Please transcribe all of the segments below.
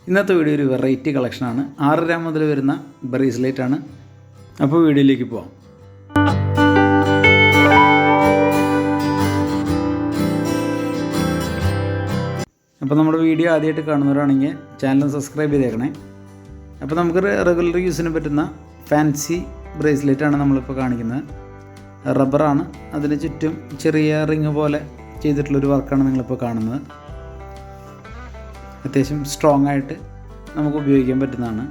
ഇന്നത്തെ വീഡിയോ ഒരു വെറൈറ്റി കളക്ഷനാണ്. 6 ഗ്രാം മുതൽ വരുന്ന ബ്രേസ്ലെറ്റ് ആണ്. അപ്പോൾ വീഡിയോയിലേക്ക് പോവാം. അപ്പോൾ നമ്മുടെ വീഡിയോ ആദ്യമായിട്ട് കാണുന്നവരാണെങ്കിൽ ചാനൽ സബ്സ്ക്രൈബ് ചെയ്തേക്കണേ. അപ്പോൾ നമുക്ക് റെഗുലർ യൂസിന് പറ്റുന്ന ഫാൻസി ബ്രേസ്ലെറ്റ് ആണ് നമ്മളിപ്പോൾ കാണിക്കുന്നത്. റബ്ബറാണ്, അതിന് ചുറ്റും ചെറിയ റിങ് പോലെ ചെയ്തിട്ടുള്ളൊരു വർക്കാണ് നിങ്ങളിപ്പോൾ കാണുന്നത്. അത്യാവശ്യം സ്ട്രോങ് ആയിട്ട് നമുക്ക് ഉപയോഗിക്കാൻ പറ്റുന്നതാണ്.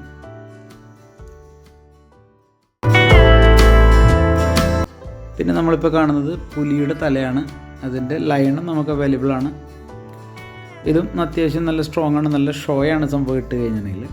പിന്നെ നമ്മളിപ്പോൾ കാണുന്നത് പുലിയുടെ തലയാണ്. അതിൻ്റെ ലയണും നമുക്ക് അവൈലബിൾ ആണ്. ഇതും അത്യാവശ്യം നല്ല സ്ട്രോങ് ആണ്, നല്ല ഷോയാണ് സംഭവം ഇട്ട് കഴിഞ്ഞിട്ടുണ്ടെങ്കിൽ.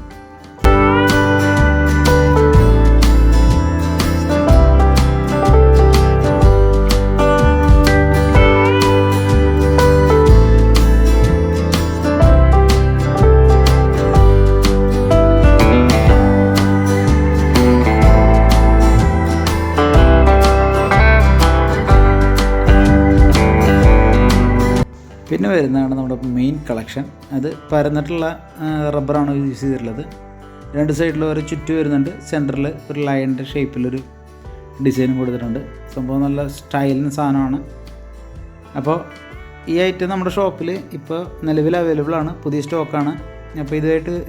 പിന്നെ വരുന്നതാണ് നമ്മുടെ മെയിൻ കളക്ഷൻ. അത് പരന്നിട്ടുള്ള റബ്ബറാണ് യൂസ് ചെയ്തിട്ടുള്ളത്. രണ്ട് സൈഡിൽ ഒരു ചുറ്റ് വരുന്നുണ്ട്. സെൻറ്ററിൽ ഒരു ലയണിൻ്റെ ഷേപ്പിലൊരു ഡിസൈനും കൊടുത്തിട്ടുണ്ട്. സംഭവം നല്ല സ്റ്റൈലിന് സാധനമാണ്. അപ്പോൾ ഈ ഐറ്റം നമ്മുടെ ഷോപ്പിൽ ഇപ്പോൾ നിലവിൽ അവൈലബിൾ ആണ്, പുതിയ സ്റ്റോക്കാണ്. അപ്പോൾ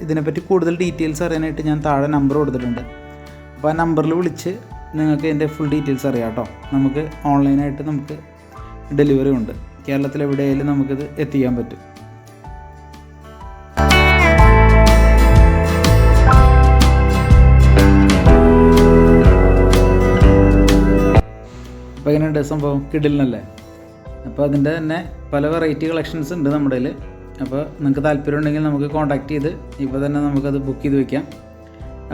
ഇതിനെപ്പറ്റി കൂടുതൽ ഡീറ്റെയിൽസ് അറിയാനായിട്ട് ഞാൻ താഴെ നമ്പർ കൊടുത്തിട്ടുണ്ട്. അപ്പോൾ ആ നമ്പറിൽ വിളിച്ച് നിങ്ങൾക്ക് ഇതിൻ്റെ ഫുൾ ഡീറ്റെയിൽസ് അറിയാം കേട്ടോ. നമുക്ക് ഓൺലൈനായിട്ട് നമുക്ക് ഡെലിവറി ഉണ്ട്. കേരളത്തിൽ എവിടെയായാലും നമുക്കിത് എത്തിക്കാൻ പറ്റും. അപ്പോൾ എങ്ങനെയുണ്ട് സംഭവം? കിടിലനല്ലേ? അപ്പോൾ അതിൻ്റെ തന്നെ പല വെറൈറ്റി കളക്ഷൻസ് ഉണ്ട് നമ്മുടെ കയ്യിൽ. അപ്പോൾ നിങ്ങൾക്ക് താല്പര്യം ഉണ്ടെങ്കിൽ നമുക്ക് കോൺടാക്റ്റ് ചെയ്ത് ഇപ്പോൾ തന്നെ നമുക്കത് ബുക്ക് ചെയ്ത് വയ്ക്കാം.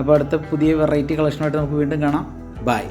അപ്പോൾ അടുത്ത പുതിയ വെറൈറ്റി കളക്ഷനുമായിട്ട് നമുക്ക് വീണ്ടും കാണാം. ബൈ.